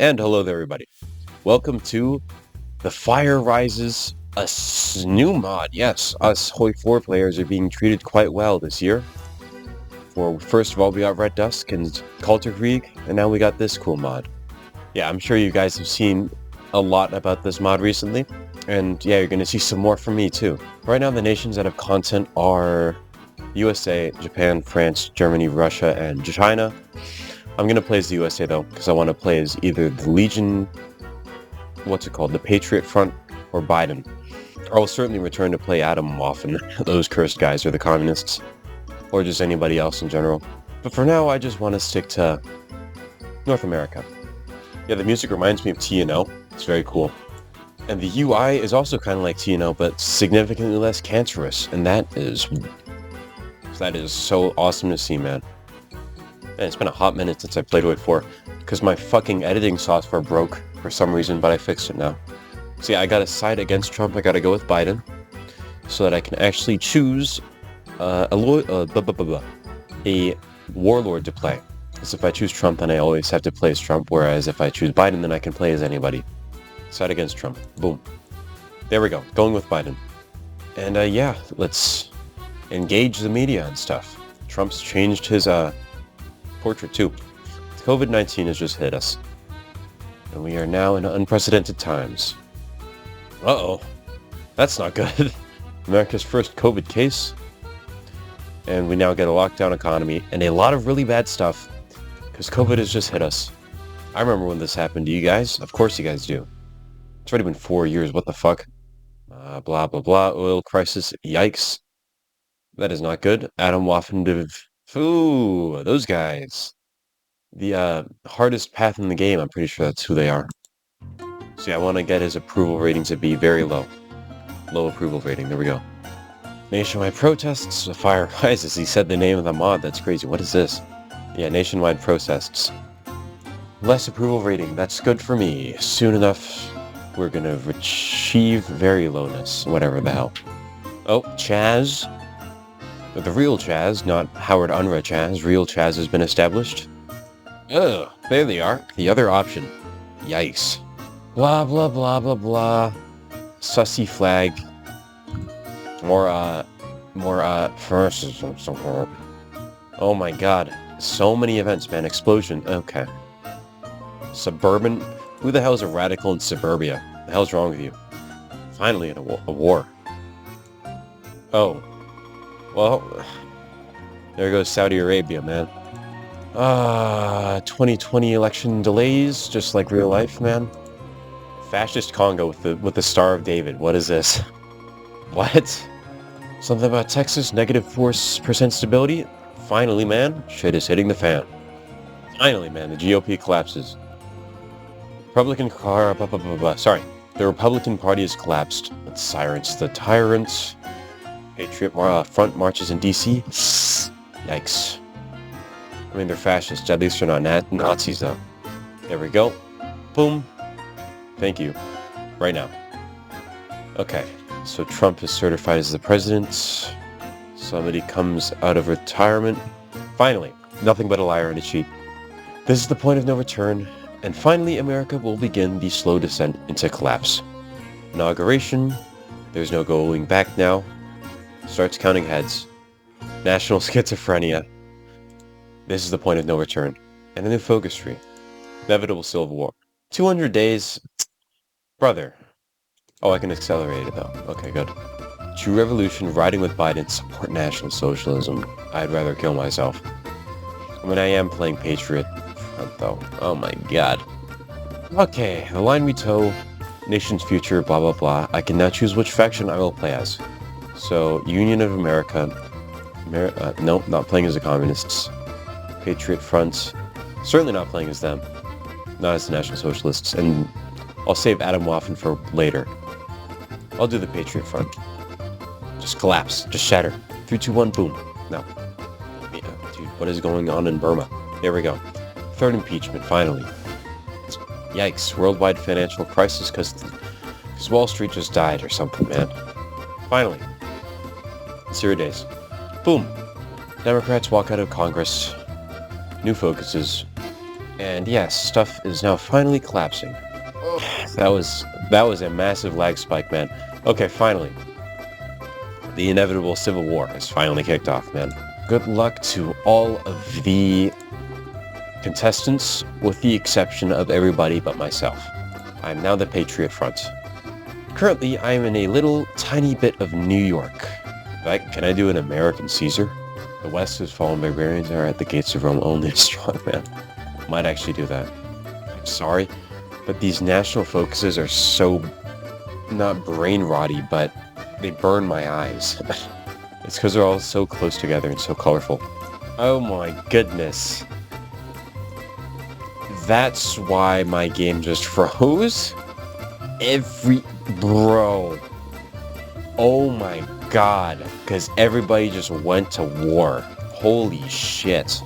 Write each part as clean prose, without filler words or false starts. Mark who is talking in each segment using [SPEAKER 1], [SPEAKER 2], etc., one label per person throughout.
[SPEAKER 1] And hello there, everybody. Welcome to The Fire Rises, a new mod. Yes, us Hoi 4 players are being treated quite well this year. First of all, we got Red Dusk and Culture Krieg, and now we got this cool mod. Yeah, I'm sure you guys have seen a lot about this mod recently, and yeah, you're going to see some more from me too. Right now, the nations that have content are USA, Japan, France, Germany, Russia, and China. I'm going to play as the USA though, because I want to play as either the Legion, the Patriot Front, or Biden. I will certainly return to play Adam often, those cursed guys, or the communists, or just anybody else in general. But for now, I just want to stick to North America. Yeah, the music reminds me of TNO. It's very cool. And the UI is also kind of like TNO, but significantly less cancerous, and that is so awesome to see, man. Man, it's been a hot minute since I played Hoi 4, because my fucking editing software broke for some reason, but I fixed it now. So yeah, I gotta side against Trump. I gotta go with Biden, so that I can actually choose a warlord to play. Because if I choose Trump, then I always have to play as Trump, whereas if I choose Biden, then I can play as anybody. Side against Trump. Boom. There we go. Going with Biden. And yeah, let's engage the media and stuff. Trump's changed his portrait too. COVID-19 has just hit us. And we are now in unprecedented times. Uh-oh. That's not good. America's first COVID case. And we now get a lockdown economy and a lot of really bad stuff. Because COVID has just hit us. I remember when this happened. Do you guys? Of course you guys do. It's already been 4 years. What the fuck? Blah, blah, blah. Oil crisis. Yikes. That is not good. Adam Waffen. Ooh, those guys. The hardest path in the game, I'm pretty sure that's who they are. So yeah, I want to get his approval rating to be very low. Low approval rating, there we go. Nationwide protests, the fire rises. He said the name of the mod, that's crazy. What is this? Yeah, nationwide protests. Less approval rating, that's good for me. Soon enough, we're gonna achieve very lowness, whatever the hell. Oh, Chaz. But the real Chaz, not Howard Unruh Chaz, real Chaz has been established. Ugh, there they are. The other option. Yikes. Blah, blah, blah, blah, blah. Sussy flag. More first. Oh my god. So many events, man. Explosion. Okay. Suburban. Who the hell is a radical in suburbia? What the hell's wrong with you? Finally, a war. Oh. Well, there goes Saudi Arabia, man. 2020 election delays, just like real life, man. Fascist Congo with the Star of David. What is this? What? Something about Texas, -4% stability? Finally, man. Shit is hitting the fan. Finally, man. The GOP collapses. Sorry. The Republican Party has collapsed. Let's silence the tyrants. Patriot Front marches in DC. Yikes. I mean, they're fascists. At least they're not Nazis, though. There we go. Boom. Thank you. Right now. Okay. So Trump is certified as the president. Somebody comes out of retirement. Finally. Nothing but a liar and a cheat. This is the point of no return. And finally, America will begin the slow descent into collapse. Inauguration. There's no going back now. Starts counting heads. National schizophrenia. This is the point of no return. And a new focus tree. Inevitable civil war. 200 days. Brother. Oh, I can accelerate it though. Okay, good. True revolution, riding with Biden, support National Socialism. I'd rather kill myself. I mean, I am playing Patriot Front though. Oh my god. Okay, the line we toe. Nation's future, blah blah blah. I can now choose which faction I will play as. So, Union of America. Nope, not playing as the Communists. Patriot Front. Certainly not playing as them. Not as the National Socialists. And I'll save Adam Waffen for later. I'll do the Patriot Front. Just collapse. Just shatter. 3, 2, 1, boom. No. Yeah, dude, what is going on in Burma? There we go. Third impeachment, finally. Yikes. Worldwide financial crisis because Wall Street just died or something, man. Finally. 0 days. Boom. Democrats walk out of Congress. New focuses. And yes, stuff is now finally collapsing. That was a massive lag spike, man. Okay, finally. The inevitable civil war has finally kicked off, man. Good luck to all of the contestants, with the exception of everybody but myself. I am now the Patriot Front. Currently, I am in a little tiny bit of New York. Can I do an American Caesar? The West is fallen, barbarians are at the gates of Rome, only a strong man. Might actually do that. I'm sorry, but these national focuses are so, not brain rotty, but they burn my eyes. It's because they're all so close together and so colorful. Oh my goodness. That's why my game just froze? Bro. Oh my god. Because everybody just went to war. Holy shit.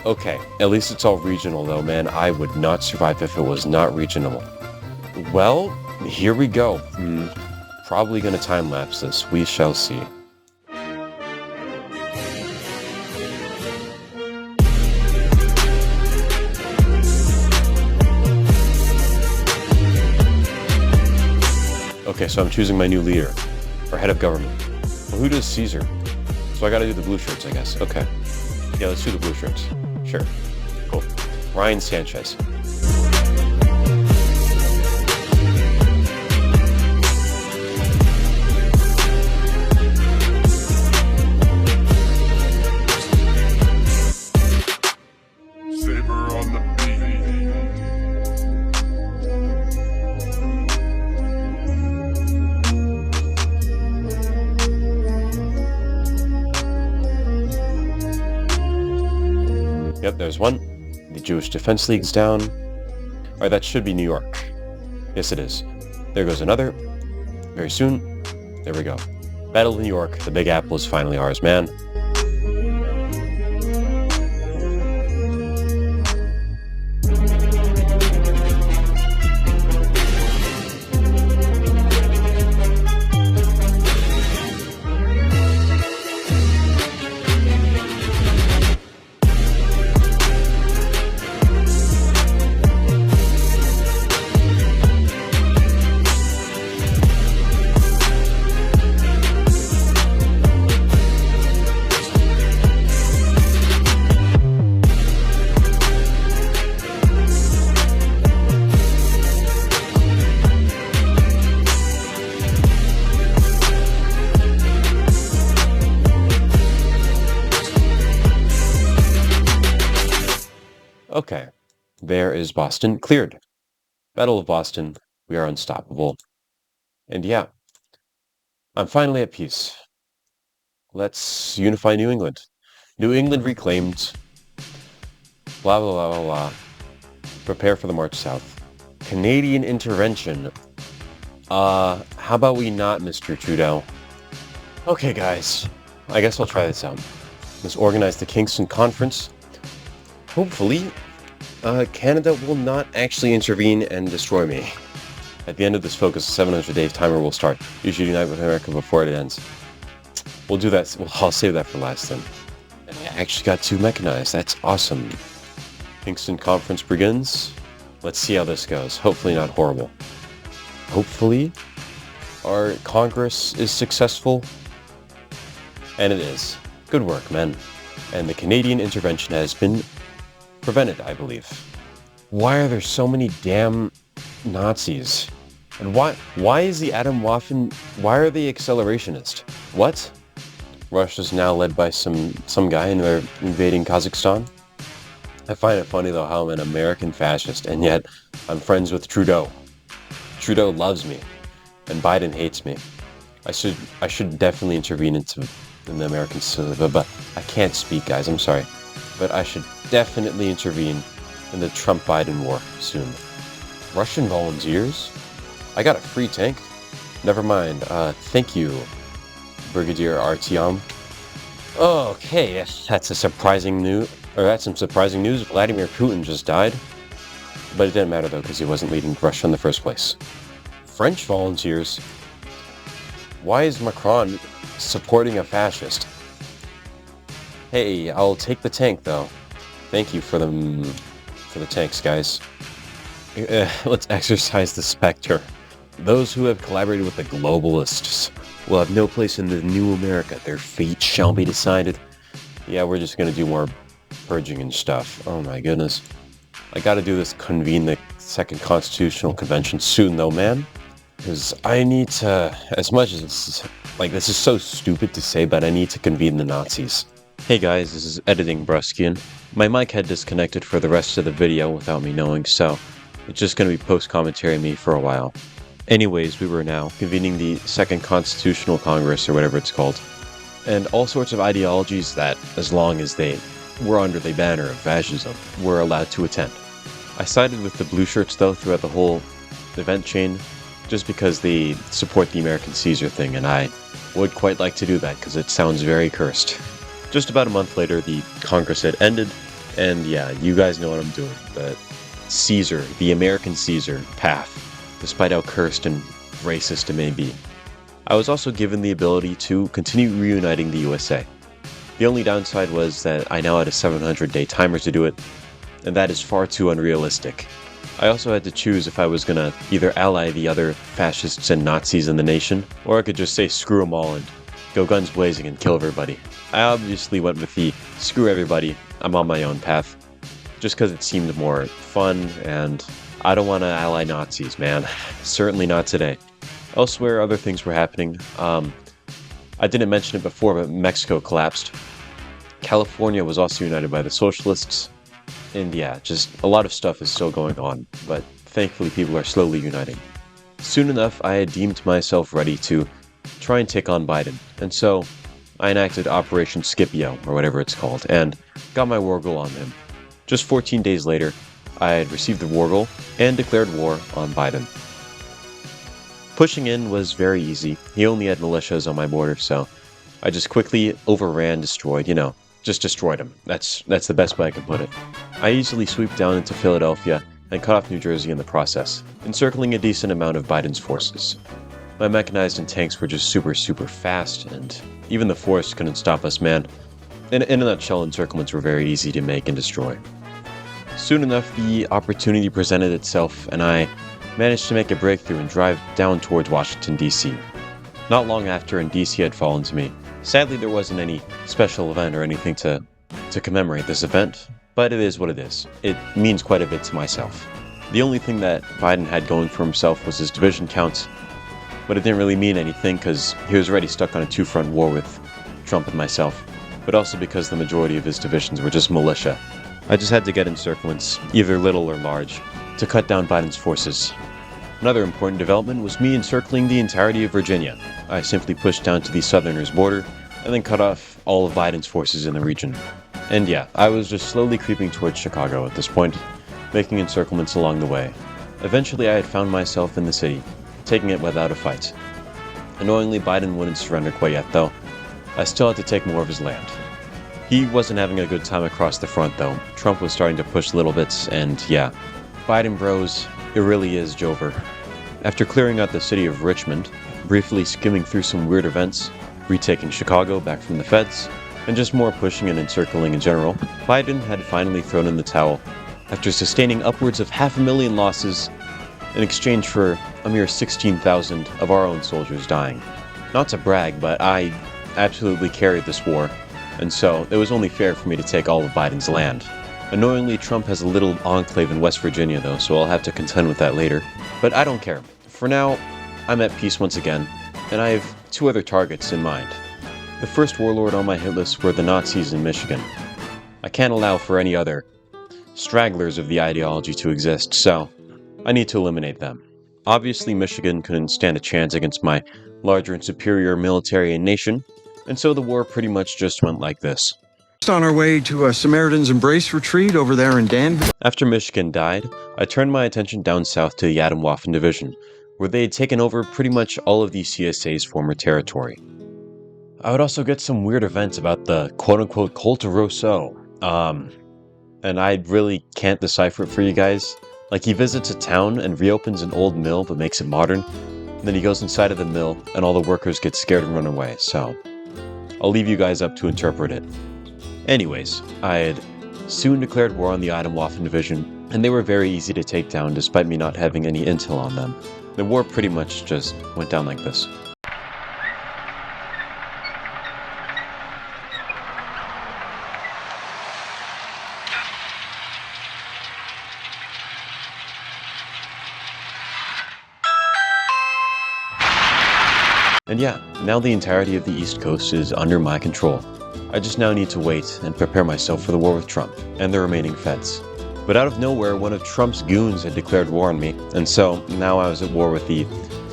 [SPEAKER 1] Okay, at least it's all regional though, man. I would not survive if it was not regional. Well, here we go. Probably gonna time-lapse this. We shall see. Okay, so I'm choosing my new leader, or head of government. Well, who does Caesar? So I gotta do the blue shirts, I guess. Okay. Yeah, let's do the blue shirts. Sure. Cool. Ryan Sanchez. Yep, there's one. The Jewish Defense League's down. Alright, that should be New York. Yes, it is. There goes another. Very soon. There we go. Battle of New York. The Big Apple is finally ours, man. Okay, there is Boston cleared. Battle of Boston, we are unstoppable. And yeah, I'm finally at peace. Let's unify New England. New England reclaimed. Blah, blah, blah, blah, blah. Prepare for the march south. Canadian intervention. How about we not, Mr. Trudeau? Okay, guys. I guess I'll try this out. Let's organize the Kingston Conference. Hopefully, Canada will not actually intervene and destroy me. At the end of this focus, the 700-day timer will start. You should unite with America before it ends. We'll do that. I'll save that for last then. And I actually got 2 mechanized. That's awesome. Kingston Conference begins. Let's see how this goes. Hopefully not horrible. Hopefully our Congress is successful. And it is. Good work, men. And the Canadian intervention has been prevented, I believe. Why are there so many damn Nazis? And why is the Atom Waffen, why are they accelerationist? What? Russia's now led by some guy and they're invading Kazakhstan? I find it funny though how I'm an American fascist and yet I'm friends with Trudeau. Trudeau loves me and Biden hates me. I should definitely intervene in the American civil, but I can't speak, guys, I'm sorry. But I should definitely intervene in the Trump-Biden war soon. Russian volunteers? I got a free tank? Never mind. Thank you, Brigadier Artyom. Okay, that's a surprising news. Or that's some surprising news. Vladimir Putin just died. But it didn't matter though, because he wasn't leading Russia in the first place. French volunteers? Why is Macron supporting a fascist? Hey, I'll take the tank though. Thank you for the For the tanks, guys. Let's exercise the specter. Those who have collaborated with the globalists will have no place in the new America. Their fate shall be decided. Yeah, we're just gonna do more purging and stuff. Oh my goodness. I gotta do this, convene the Second Constitutional Convention soon though, man. Because I need to, as much as it's, like, this is so stupid to say, but I need to convene the Nazis. Hey guys, this is Editing Bruskian. My mic had disconnected for the rest of the video without me knowing, so it's just gonna be post-commentary me for a while. Anyways, we were now convening the Second Constitutional Congress, or whatever it's called. And all sorts of ideologies that, as long as they were under the banner of fascism, were allowed to attend. I sided with the blue shirts though throughout the whole event chain, just because they support the American Caesar thing, and I would quite like to do that because it sounds very cursed. Just about a month later, the Congress had ended, and yeah, you guys know what I'm doing. The Caesar, the American Caesar path, despite how cursed and racist it may be. I was also given the ability to continue reuniting the USA. The only downside was that I now had a 700-day timer to do it, and that is far too unrealistic. I also had to choose if I was gonna either ally the other fascists and Nazis in the nation, or I could just say screw them all and go guns blazing and kill everybody. I obviously went with the screw everybody, I'm on my own path, just because it seemed more fun, and I don't want to ally Nazis, man. Certainly not today. Elsewhere, other things were happening. I didn't mention it before, but Mexico collapsed. California was also united by the socialists. And yeah, just a lot of stuff is still going on, but thankfully people are slowly uniting. Soon enough, I had deemed myself ready to try and take on Biden, and so I enacted Operation Scipio, or whatever it's called, and got my war goal on him. Just 14 days later, I had received the war goal and declared war on Biden. Pushing in was very easy. He only had militias on my border, so I just quickly overran, destroyed, just destroyed him. That's the best way I can put it. I easily sweep down into Philadelphia and cut off New Jersey in the process, encircling a decent amount of Biden's forces. My mechanized and tanks were just super fast, and even the forest couldn't stop us, man. In a nutshell, encirclements were very easy to make and destroy. Soon enough, the opportunity presented itself, and I managed to make a breakthrough and drive down towards Washington, D.C. Not long after, and D.C. had fallen to me. Sadly, there wasn't any special event or anything to commemorate this event, but it is what it is. It means quite a bit to myself. The only thing that Biden had going for himself was his division counts, but it didn't really mean anything because he was already stuck on a two-front war with Trump and myself, but also because the majority of his divisions were just militia. I just had to get encirclements, either little or large, to cut down Biden's forces. Another important development was me encircling the entirety of Virginia. I simply pushed down to the southerners' border, and then cut off all of Biden's forces in the region. And yeah, I was just slowly creeping towards Chicago at this point, making encirclements along the way. Eventually I had found myself in the city, taking it without a fight. Annoyingly, Biden wouldn't surrender quite yet though. I still had to take more of his land. He wasn't having a good time across the front though. Trump was starting to push little bits, and yeah, Biden bros, it really is Jover. After clearing out the city of Richmond, briefly skimming through some weird events, retaking Chicago back from the feds, and just more pushing and encircling in general, Biden had finally thrown in the towel after sustaining upwards of 500,000 losses in exchange for a mere 16,000 of our own soldiers dying. Not to brag, but I absolutely carried this war, and so it was only fair for me to take all of Biden's land. Annoyingly, Trump has a little enclave in West Virginia though, so I'll have to contend with that later. But I don't care. For now, I'm at peace once again, and I have two other targets in mind. The first warlord on my hit list were the Nazis in Michigan. I can't allow for any other stragglers of the ideology to exist, so I need to eliminate them. Obviously, Michigan couldn't stand a chance against my larger and superior military and nation, and so the war pretty much just went like this.
[SPEAKER 2] On our way to a Samaritan's Embrace retreat over there in Danville.
[SPEAKER 1] After Michigan died, I turned my attention down south to the Atomwaffen Division, where they had taken over pretty much all of the CSA's former territory. I would also get some weird events about the quote-unquote cult of Rousseau, and I really can't decipher it for you guys. Like, he visits a town and reopens an old mill but makes it modern, and then he goes inside of the mill and all the workers get scared and run away, so I'll leave you guys up to interpret it. Anyways, I had soon declared war on the Atomwaffen Division, and they were very easy to take down despite me not having any intel on them. The war pretty much just went down like this. And yeah, now the entirety of the East Coast is under my control. I just now need to wait and prepare myself for the war with Trump and the remaining feds. But out of nowhere, one of Trump's goons had declared war on me, and so now I was at war with the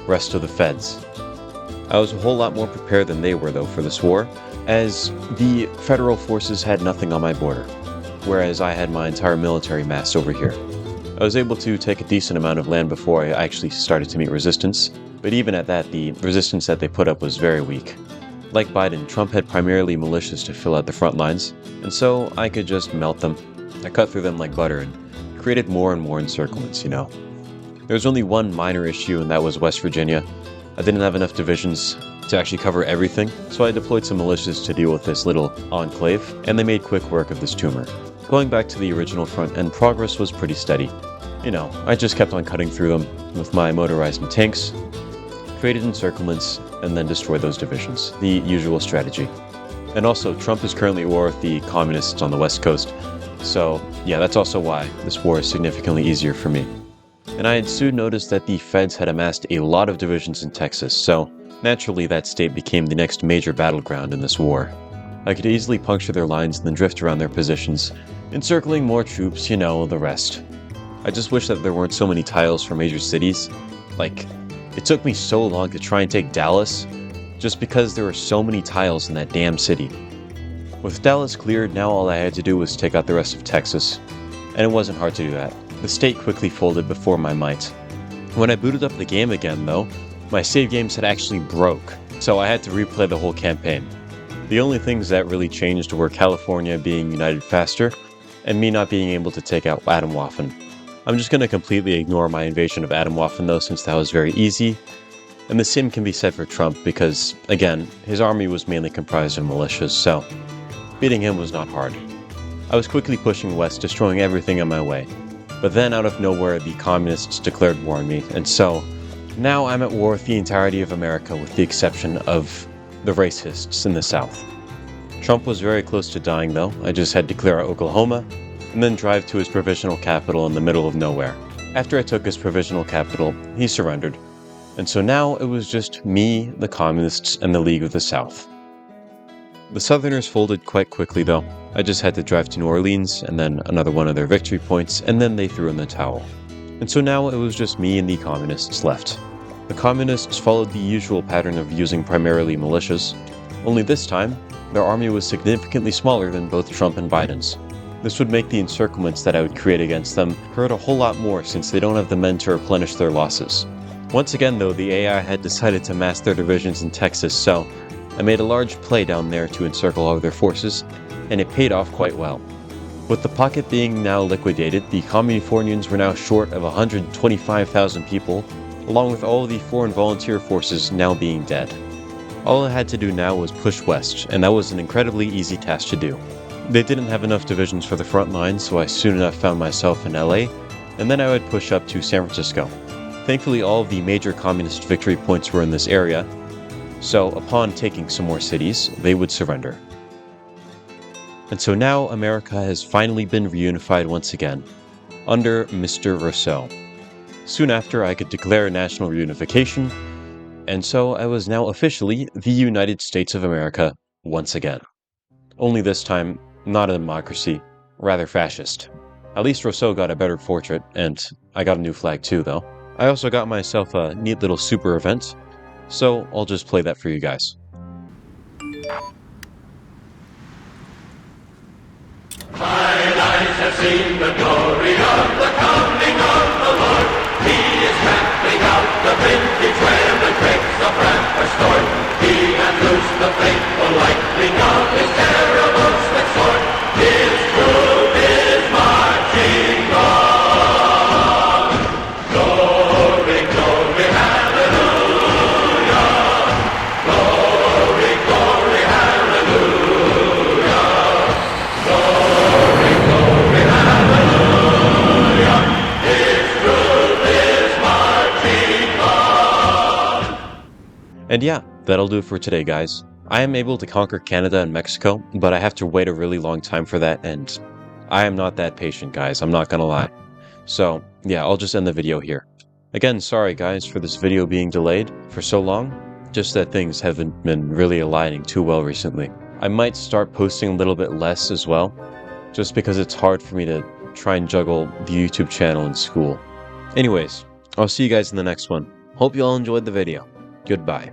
[SPEAKER 1] rest of the feds. I was a whole lot more prepared than they were, though, for this war, as the federal forces had nothing on my border, whereas I had my entire military mass over here. I was able to take a decent amount of land before I actually started to meet resistance, but even at that, the resistance that they put up was very weak. Like Biden, Trump had primarily militias to fill out the front lines, and so I could just melt them. I cut through them like butter and created more and more encirclements, you know. There was only one minor issue, and that was West Virginia. I didn't have enough divisions to actually cover everything, so I deployed some militias to deal with this little enclave, and they made quick work of this tumor. Going back to the original front, and progress was pretty steady. You know, I just kept on cutting through them with my motorized tanks, created encirclements, and then destroyed those divisions. The usual strategy. And also, Trump is currently at war with the communists on the West Coast, so yeah, that's also why this war is significantly easier for me. And I had soon noticed that the feds had amassed a lot of divisions in Texas, so naturally that state became the next major battleground in this war. I could easily puncture their lines and then drift around their positions, encircling more troops, you know, the rest. I just wish that there weren't so many tiles for major cities. Like, it took me so long to try and take Dallas, just because there were so many tiles in that damn city. With Dallas cleared, now all I had to do was take out the rest of Texas, and it wasn't hard to do that. The state quickly folded before my might. When I booted up the game again, though, my save games had actually broke, so I had to replay the whole campaign. The only things that really changed were California being united faster, and me not being able to take out Atomwaffen. I'm just going to completely ignore my invasion of Atomwaffen though, since that was very easy, and the same can be said for Trump because, again, his army was mainly comprised of militias, so beating him was not hard. I was quickly pushing west, destroying everything on my way. But then out of nowhere, the communists declared war on me, and so now I'm at war with the entirety of America with the exception of the racists in the South. Trump was very close to dying though. I just had to clear out Oklahoma, and then drive to his provisional capital in the middle of nowhere. After I took his provisional capital, he surrendered. And so now it was just me, the communists, and the League of the South. The Southerners folded quite quickly though. I just had to drive to New Orleans, and then another one of their victory points, and then they threw in the towel. And so now it was just me and the communists left. The communists followed the usual pattern of using primarily militias, only this time, their army was significantly smaller than both Trump and Biden's. This would make the encirclements that I would create against them hurt a whole lot more since they don't have the men to replenish their losses. Once again though, the AI had decided to mass their divisions in Texas, so I made a large play down there to encircle all of their forces, and it paid off quite well. With the pocket being now liquidated, the Communifornians were now short of 125,000 people, along with all of the foreign volunteer forces now being dead. All I had to do now was push west, and that was an incredibly easy task to do. They didn't have enough divisions for the front line, so I soon enough found myself in LA, and then I would push up to San Francisco. Thankfully, all of the major communist victory points were in this area, so upon taking some more cities, they would surrender. And so now America has finally been reunified once again, under Mr. Rousseau. Soon after, I could declare national reunification, and so I was now officially the United States of America once again. Only this time, not a democracy, rather fascist. At least Rousseau got a better portrait, and I got a new flag too, though. I also got myself a neat little super event, so I'll just play that for you guys.
[SPEAKER 3] Mine eyes have seen the glory of the coming of the Lord. He is stamping out the vintage when the grapes of wrath are stored. He hath loosed the faithful lightning of his terrible swift sword. His truth is marching on. Glory, glory, hallelujah. Glory, glory, hallelujah. Glory, glory, hallelujah.
[SPEAKER 1] And yeah, that'll do it for today, guys. I am able to conquer Canada and Mexico, but I have to wait a really long time for that, and I am not that patient, guys. I'm not gonna lie. So, yeah, I'll just end the video here. Again, sorry guys for this video being delayed for so long, just that things haven't been really aligning too well recently. I might start posting a little bit less as well, just because it's hard for me to try and juggle the YouTube channel and school. Anyways, I'll see you guys in the next one. Hope you all enjoyed the video. Goodbye.